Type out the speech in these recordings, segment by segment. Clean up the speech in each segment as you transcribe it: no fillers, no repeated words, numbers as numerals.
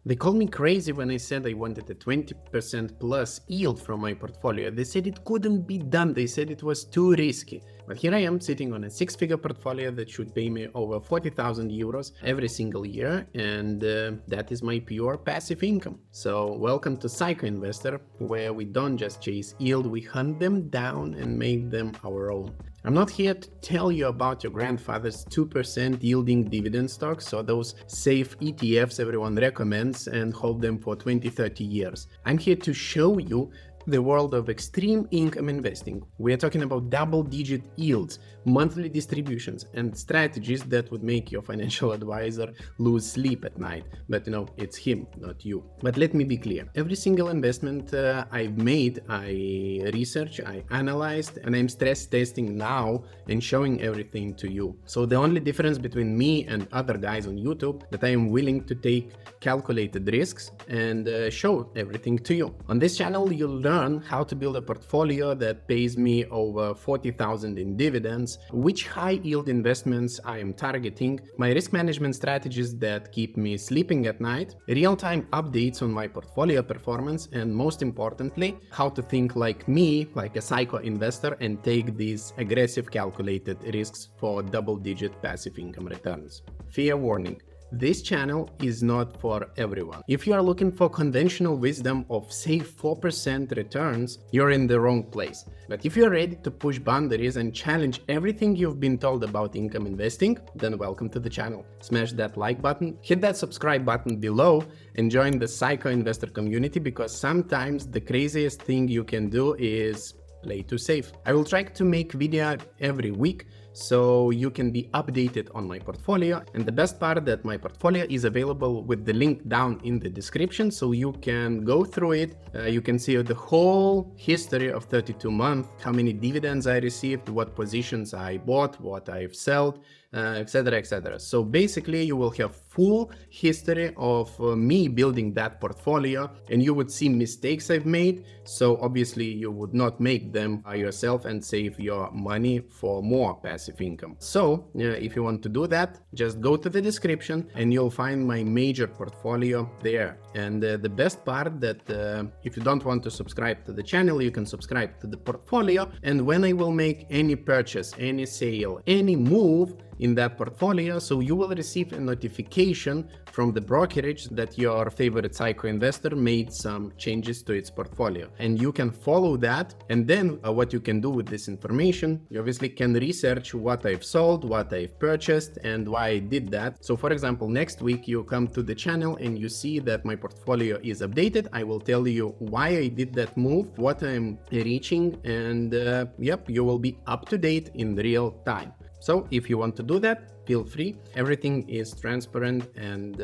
They called me crazy when I said I wanted a 20% plus yield from my portfolio. They said it couldn't be done. They said it was too risky. But here I am sitting on a 6-figure portfolio that should pay me over 40,000 euros every single year, and that is my pure passive income. So welcome to Psycho Investor, where we don't just chase yield, we hunt them down and make them our own. I'm not here to tell you about your grandfather's 2% yielding dividend stocks or those safe ETFs everyone recommends and hold them for 20-30 years. I'm here to show you the world of extreme income investing. We are talking about double-digit yields, monthly distributions, and strategies that would make your financial advisor lose sleep at night. But it's him, not you. But let me be clear. Every single investment I've made, I researched, I analyzed, and I'm stress testing now and showing everything to you. So the only difference between me and other guys on YouTube that I am willing to take calculated risks and show everything to you. On this channel, you'll learn how to build a portfolio that pays me over 40,000 in dividends, which high yield investments I am targeting, my risk management strategies that keep me sleeping at night, real-time updates on my portfolio performance, and most importantly, how to think like me, like a psycho investor, and take these aggressive calculated risks for double-digit passive income returns. Fair warning. This channel is not for everyone. If you are looking for conventional wisdom of say 4% returns, you're in the wrong place. But if you're ready to push boundaries and challenge everything you've been told about income investing, then welcome to the channel. Smash that like button, hit that subscribe button below, and join the Psycho Investor community, because sometimes the craziest thing you can do is play too safe. I will try to make video every week, so you can be updated on my portfolio. And the best part, that my portfolio is available with the link down in the description, so you can go through it. You can see the whole history of 32 months, how many dividends I received, what positions I bought, what I've sold, etc, etc. So basically you will have full history of me building that portfolio, and you would see mistakes I've made, so obviously you would not make them yourself and save your money for more passive income. So if you want to do that, just go to the description and you'll find my major portfolio there. And the best part, that if you don't want to subscribe to the channel, you can subscribe to the portfolio, and when I will make any purchase, any sale, any move in that portfolio, so you will receive a notification from the brokerage that your favorite psycho investor made some changes to its portfolio, and you can follow that. And then what you can do with this information, you obviously can research what I've sold, what I've purchased, and why I did that. So for example, next week you come to the channel and you see that my portfolio is updated. I will tell you why I did that move, what I'm reaching, and yep, you will be up to date in real time. So if you want to do that, feel free. Everything is transparent and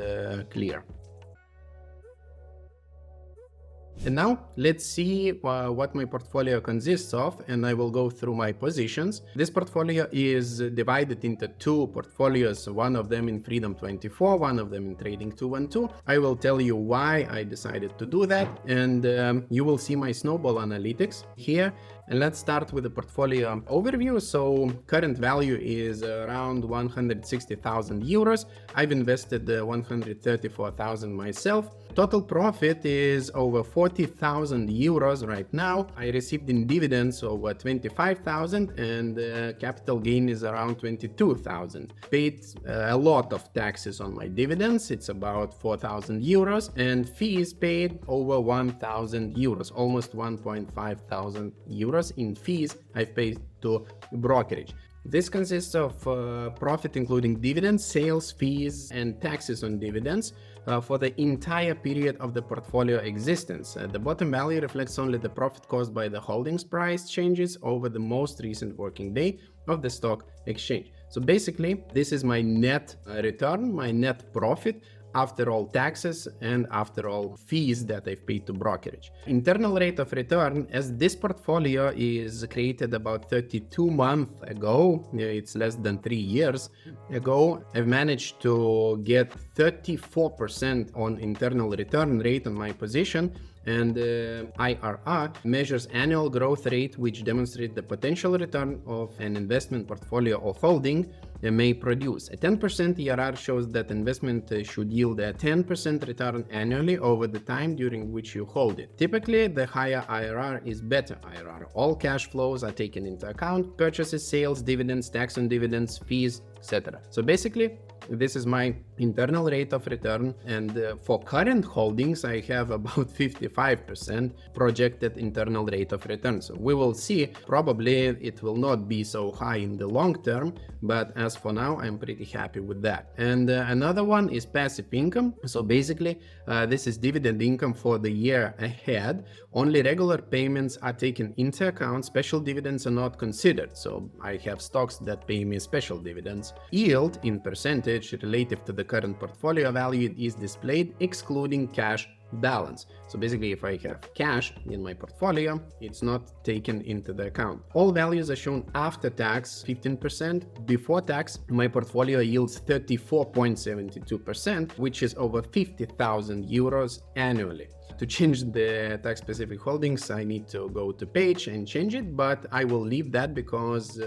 clear. And now let's see what my portfolio consists of, and I will go through my positions. This portfolio is divided into two portfolios, one of them in Freedom 24, one of them in Trading 212. I will tell you why I decided to do that, and you will see my snowball analytics here. And let's start with the portfolio overview. So current value is around 160,000 euros. I've invested 134,000 myself. Total profit is over 40,000 euros right now. I received in dividends over 25,000, and capital gain is around 22,000. Paid a lot of taxes on my dividends. It's about 4,000 euros, and fees paid over 1,000 euros, almost 1.5 thousand euros in fees I've paid to brokerage. This consists of profit including dividends, sales, fees, and taxes on dividends for the entire period of the portfolio existence. The bottom value reflects only the profit caused by the holdings price changes over the most recent working day of the stock exchange. So basically, this is my net return, my net profit, after all taxes and after all fees that I've paid to brokerage. Internal rate of return, as this portfolio is created about 32 months ago, it's less than 3 years ago, I've managed to get 34% on internal return rate on my position, and IRR measures annual growth rate, which demonstrates the potential return of an investment portfolio or holding may produce. A 10% IRR shows that investment should yield a 10% return annually over the time during which you hold it. Typically, the higher IRR is better IRR. All cash flows are taken into account: purchases, sales, dividends, tax on dividends, fees, etc. So basically, this is my internal rate of return, and for current holdings I have about 55% projected internal rate of return. So we will see, probably it will not be so high in the long term, but as for now I'm pretty happy with that. And another one is passive income. So basically this is dividend income for the year ahead. Only regular payments are taken into account, special dividends are not considered. So I have stocks that pay me special dividends. Yield in percentage relative to the current portfolio value is displayed excluding cash balance. So basically, if I have cash in my portfolio, it's not taken into the account. All values are shown after tax 15%. Before tax, my portfolio yields 34.72%, which is over 50,000 euros annually. To change the tax specific holdings, I need to go to page and change it, but I will leave that because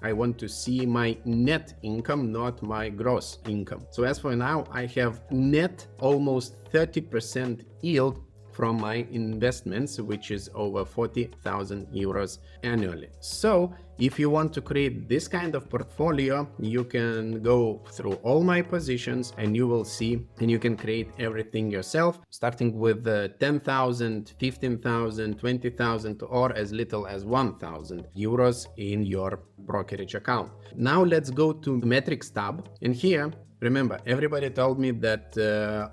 I want to see my net income, not my gross income. So as for now, I have net almost 30% yield from my investments, which is over 40,000 euros annually. So if you want to create this kind of portfolio, you can go through all my positions and you will see, and you can create everything yourself, starting with 10,000, 15,000, 20,000, or as little as 1,000 euros in your brokerage account. Now let's go to metrics tab, and here, remember, everybody told me that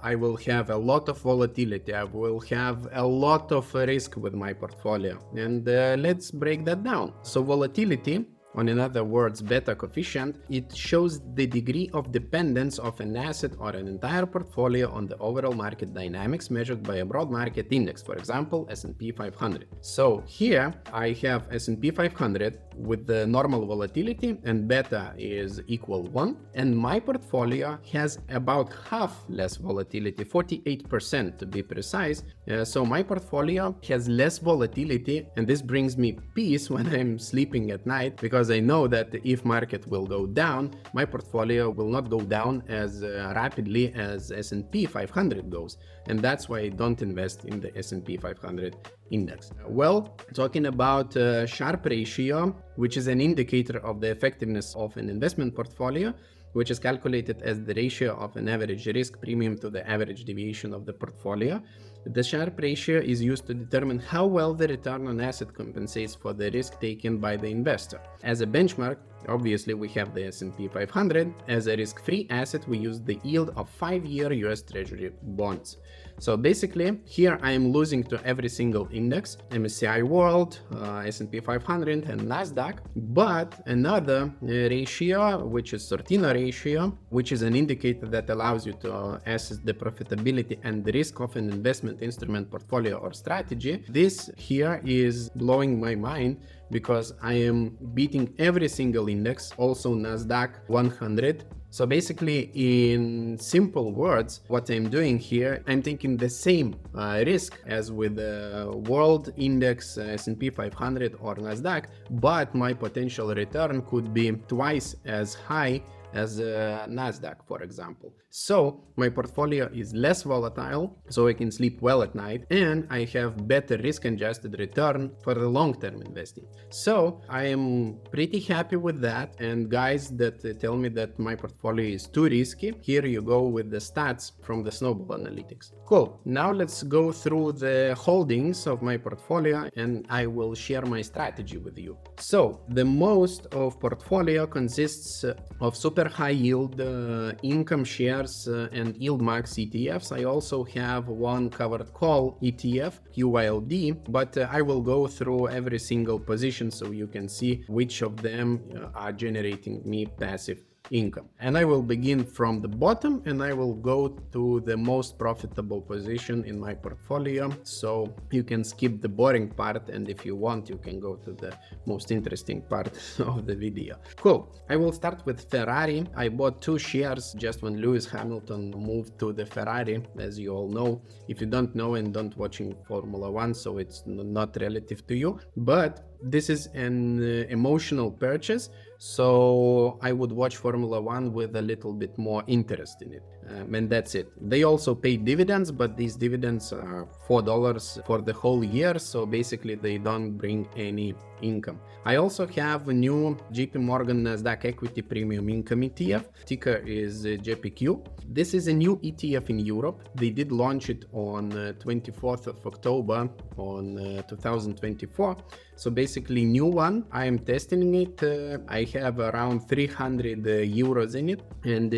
I will have a lot of volatility, I will have a lot of risk with my portfolio, and let's break that down. So volatility, or in other words, beta coefficient, it shows the degree of dependence of an asset or an entire portfolio on the overall market dynamics measured by a broad market index, for example, S&P 500. So here I have S&P 500 with the normal volatility, and beta is equal 1, and my portfolio has about half less volatility, 48% to be precise. So my portfolio has less volatility, and this brings me peace when I'm sleeping at night, because I know that if market will go down, my portfolio will not go down as rapidly as S&P 500 goes, and that's why I don't invest in the S&P 500 index. Well, talking about Sharpe ratio, which is an indicator of the effectiveness of an investment portfolio, which is calculated as the ratio of an average risk premium to the average deviation of the portfolio. The Sharpe ratio is used to determine how well the return on asset compensates for the risk taken by the investor. As a benchmark, obviously we have the S&P 500. As a risk-free asset, we use the yield of 5-year US Treasury bonds. So basically, here I am losing to every single index, MSCI World, S&P 500 and Nasdaq, but another ratio, which is Sortino ratio, which is an indicator that allows you to assess the profitability and the risk of an investment instrument portfolio or strategy. This here is blowing my mind, because I am beating every single index, also Nasdaq 100. So basically, in simple words, what I'm doing here, I'm taking the same risk as with the world index, S&P 500 or Nasdaq, but my potential return could be twice as high as Nasdaq, for example. So my portfolio is less volatile, so I can sleep well at night, and I have better risk-adjusted return for the long-term investing. So I am pretty happy with that. And guys that tell me that my portfolio is too risky, here you go with the stats from the Snowball Analytics. Cool. Now let's go through the holdings of my portfolio, and I will share my strategy with you. So the most of portfolio consists of super high yield IncomeShares and YieldMAX ETFs. I also have one covered call ETF, QYLD, but I will go through every single position so you can see which of them are generating me passive income. And I will begin from the bottom and I will go to the most profitable position in my portfolio. So you can skip the boring part, and if you want, you can go to the most interesting part of the video. Cool. I will start with Ferrari. I bought 2 shares just when Lewis Hamilton moved to the Ferrari, as you all know. If you don't know and don't watching Formula 1, so it's not relative to you, but this is an emotional purchase, so I would watch Formula 1 with a little bit more interest in it, and that's it. They also pay dividends, but these dividends are $4 for the whole year, so basically they don't bring any income. I also have a new JPMorgan Nasdaq Equity Premium Income ETF. Ticker is JPQ. This is a new ETF in Europe. They did launch it on 24th of October on 2024. So basically new one. I am testing it. I have around 300 euros in it, and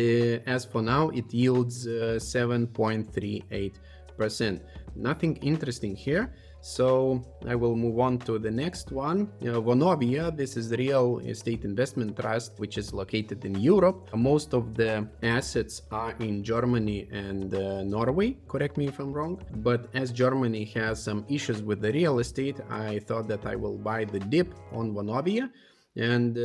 as for now it yields 7.38%. Nothing interesting here. So I will move on to the next one. Vonovia, this is real estate investment trust, which is located in Europe. Most of the assets are in Germany and Norway, correct me if I'm wrong. But as Germany has some issues with the real estate, I thought that I will buy the dip on Vonovia, and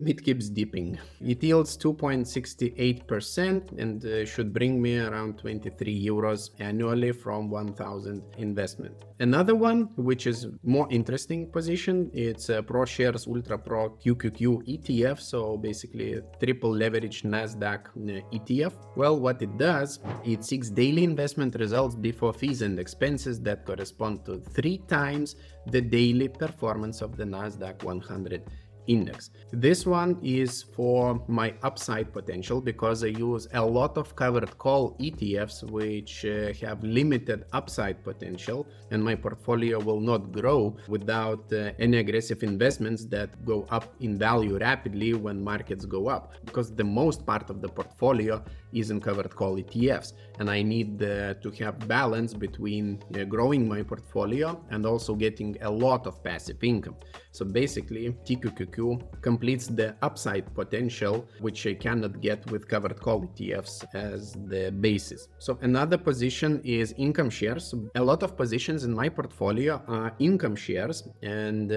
it keeps dipping. It yields 2.68% and should bring me around 23 euros annually from 1,000 investment. Another one, which is more interesting position, it's a ProShares UltraPro QQQ ETF, so basically a triple leverage Nasdaq ETF. Well, what it does, it seeks daily investment results before fees and expenses that correspond to 3 times the daily performance of the Nasdaq 100 index. This one is for my upside potential because I use a lot of covered call ETFs which have limited upside potential, and my portfolio will not grow without any aggressive investments that go up in value rapidly when markets go up, because the most part of the portfolio is in covered call ETFs, and I need to have balance between growing my portfolio and also getting a lot of passive income. So basically TQQQ completes the upside potential, which I cannot get with covered call ETFs as the basis. So another position is IncomeShares. A lot of positions in my portfolio are IncomeShares, and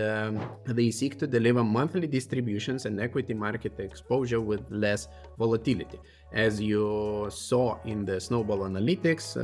they seek to deliver monthly distributions and equity market exposure with less volatility. As you saw in the Snowball Analytics,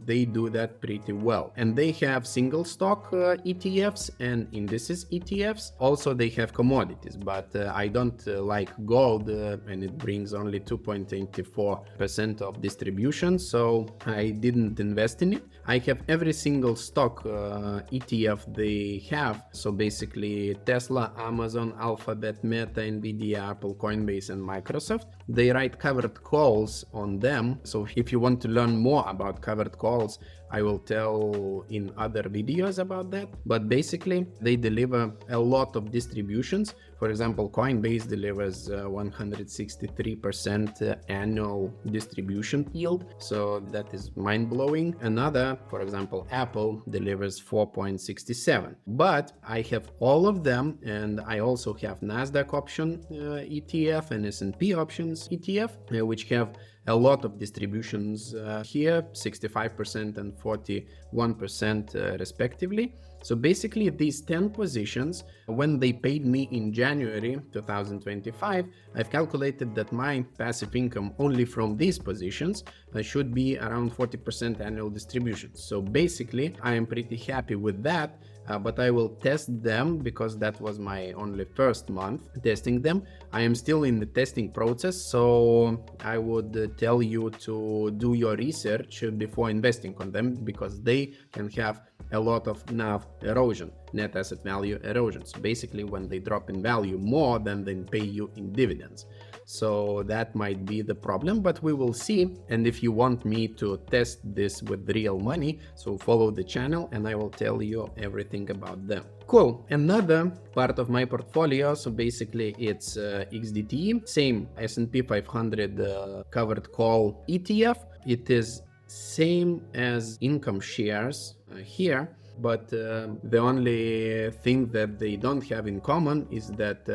they do that pretty well. And they have single stock ETFs and indices ETFs. Also, they have commodities, but I don't like gold, and it brings only 2.84% of distribution, so I didn't invest in it. I have every single stock ETF they have, so basically Tesla, Amazon, Alphabet, Meta, Nvidia, Apple, Coinbase, and Microsoft. They write covered calls on them, so if you want to learn more about covered calls, I will tell in other videos about that. But basically they deliver a lot of distributions. For example, Coinbase delivers 163% annual distribution yield, so that is mind-blowing. Another, for example, Apple delivers 4.67. But I have all of them, and I also have Nasdaq option ETF and S&P options ETF, which have a lot of distributions here, 65% and 41% respectively. So basically these 10 positions, when they paid me in January 2025, I've calculated that my passive income only from these positions should be around 40% annual distributions. So basically I am pretty happy with that. But I will test them because that was my only first month testing them. I am still in the testing process, so I would tell you to do your research before investing on them, because they can have a lot of NAV erosion, net asset value erosion. So basically when they drop in value more than they pay you in dividends. So that might be the problem, but we will see. And if you want me to test this with real money, so follow the channel and I will tell you everything about them. Cool. Another part of my portfolio, so basically it's XDTE, same S&P 500 covered call ETF. It is same as IncomeShares here, but the only thing that they don't have in common is that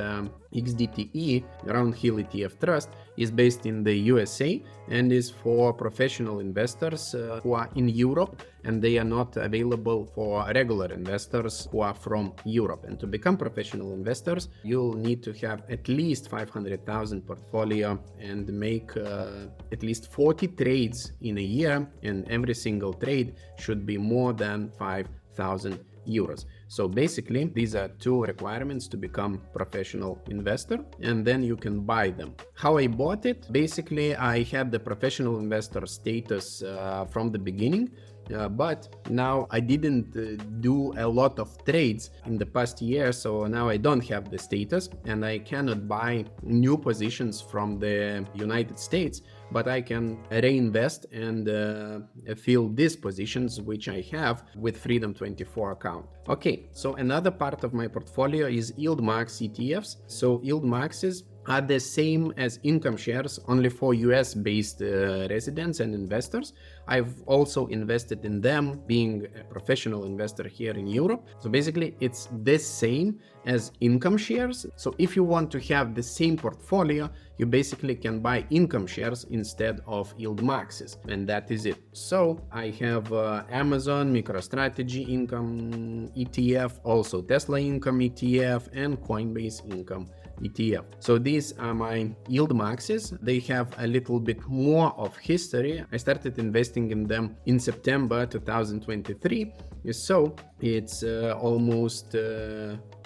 XDTE, Round Hill ETF Trust, is based in the USA and is for professional investors who are in Europe, and they are not available for regular investors who are from Europe. And to become professional investors, you'll need to have at least 500,000 portfolio and make at least 40 trades in a year, and every single trade should be more than 5,000 euros. So basically, these are two requirements to become professional investor, and then you can buy them. How I bought it? Basically, I had the professional investor status from the beginning. But now I didn't do a lot of trades in the past year, so now I don't have the status and I cannot buy new positions from the United States, but I can reinvest and fill these positions which I have with Freedom24 account. Okay, so another part of my portfolio is YieldMAX ETFs. So YieldMAXs are the same as IncomeShares, only for US-based residents and investors. I've also invested in them, being a professional investor here in Europe. So basically, it's the same as IncomeShares. So if you want to have the same portfolio, you basically can buy IncomeShares instead of YieldMAXs, and that is it. So I have Amazon MicroStrategy Income ETF, also Tesla Income ETF, and Coinbase Income ETF. So these are my YieldMAXs. They have a little bit more of history. I started investing in them in September 2023. So it's almost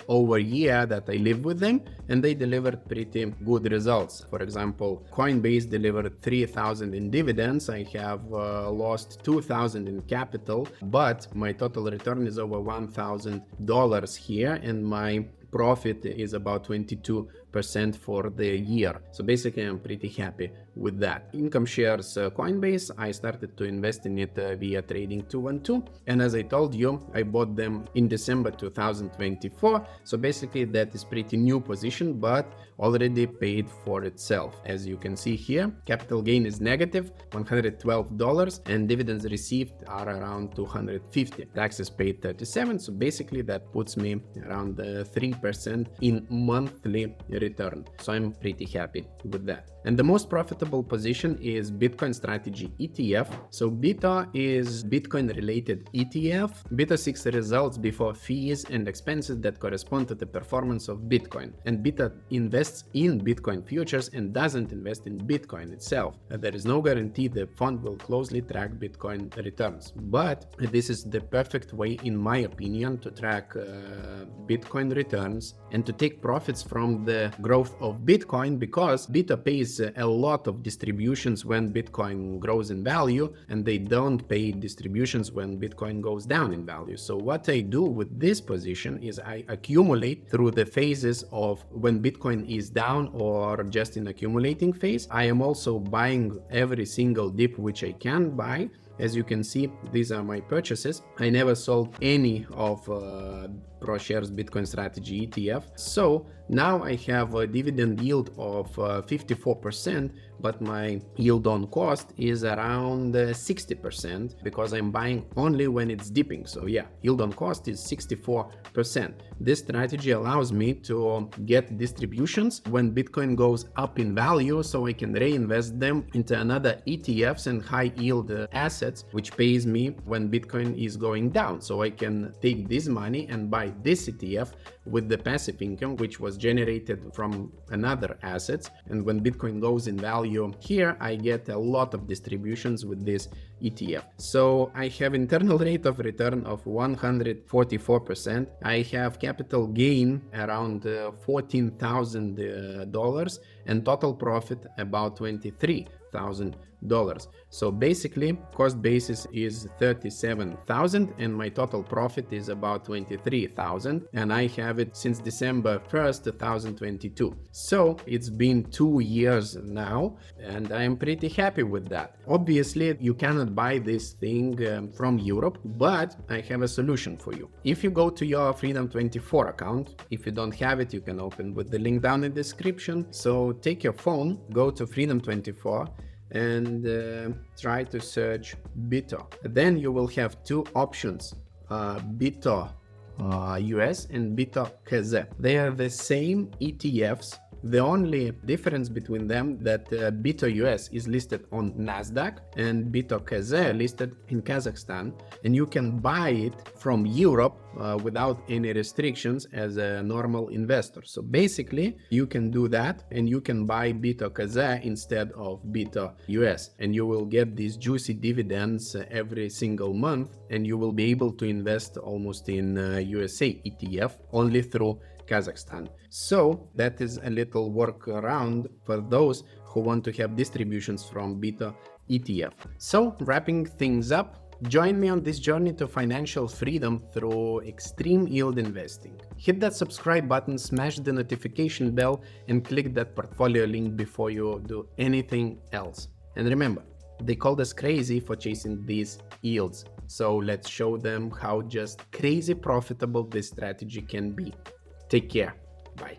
over a year that I live with them, and they delivered pretty good results. For example, Coinbase delivered 3,000 in dividends. I have lost 2,000 in capital, but my total return is over $1,000 here, and my profit is about 22% for the year. So basically, I'm pretty happy with that. IncomeShares Coinbase, I started to invest in it via Trading 212. And as I told you, I bought them in December 2024. So basically, that is pretty new position, but already paid for itself. As you can see here, capital gain is negative, $112, and dividends received are around 250. Taxes paid 37. So basically, that puts me around 3% in monthly return. So I'm pretty happy with that. And the most profitable position is Bitcoin Strategy ETF. So BITO is Bitcoin related ETF. BITO seeks results before fees and expenses that correspond to the performance of Bitcoin. And BITO invests in Bitcoin futures and doesn't invest in Bitcoin itself. There is no guarantee the fund will closely track Bitcoin returns. But this is the perfect way, in my opinion, to track Bitcoin returns and to take profits from the growth of Bitcoin, because BITO pays a lot of distributions when Bitcoin grows in value, and they don't pay distributions when Bitcoin goes down in value. So what I do with this position is I accumulate through the phases of when Bitcoin is down or just in accumulating phase. I am also buying every single dip which I can buy. As you can see, these are my purchases. I never sold any of ProShares Bitcoin Strategy ETF. So now I have a dividend yield of 54%, but my yield on cost is around 60% because I'm buying only when it's dipping. So yeah, yield on cost is 64%. This strategy allows me to get distributions when Bitcoin goes up in value, so I can reinvest them into another ETFs and high yield assets, which pays me when Bitcoin is going down. So I can take this money and buy this ETF with the passive income, which was generated from another assets. And when Bitcoin goes in value here, I get a lot of distributions with this ETF. So I have internal rate of return of 144%. I have capital gain around $14,000 and total profit about $23,000. So basically, cost basis is 37,000 and my total profit is about 23,000, and I have it since December 1st, 2022. So it's been 2 years now, and I am pretty happy with that. Obviously, you cannot buy this thing from Europe, but I have a solution for you. If you go to your Freedom24 account, if you don't have it, you can open with the link down in the description. So take your phone, go to Freedom24, and try to search BITO. Then you will have two options, BITO US and BITO KZ. They are the same ETFs The only difference between them that BITO US is listed on Nasdaq and BITO KZ listed in Kazakhstan, and you can buy it from Europe without any restrictions as a normal investor. So basically you can do that, and you can buy BITO KZ instead of BITO US, and you will get these juicy dividends every single month, and you will be able to invest almost in USA ETF only through Kazakhstan. So that is a little workaround for those who want to have distributions from BITO ETF. So wrapping things up, join me on this journey to financial freedom through extreme yield investing. Hit that subscribe button, smash the notification bell, and click that portfolio link before you do anything else. And remember, they called us crazy for chasing these yields. So let's show them how just crazy profitable this strategy can be. Take care. Bye.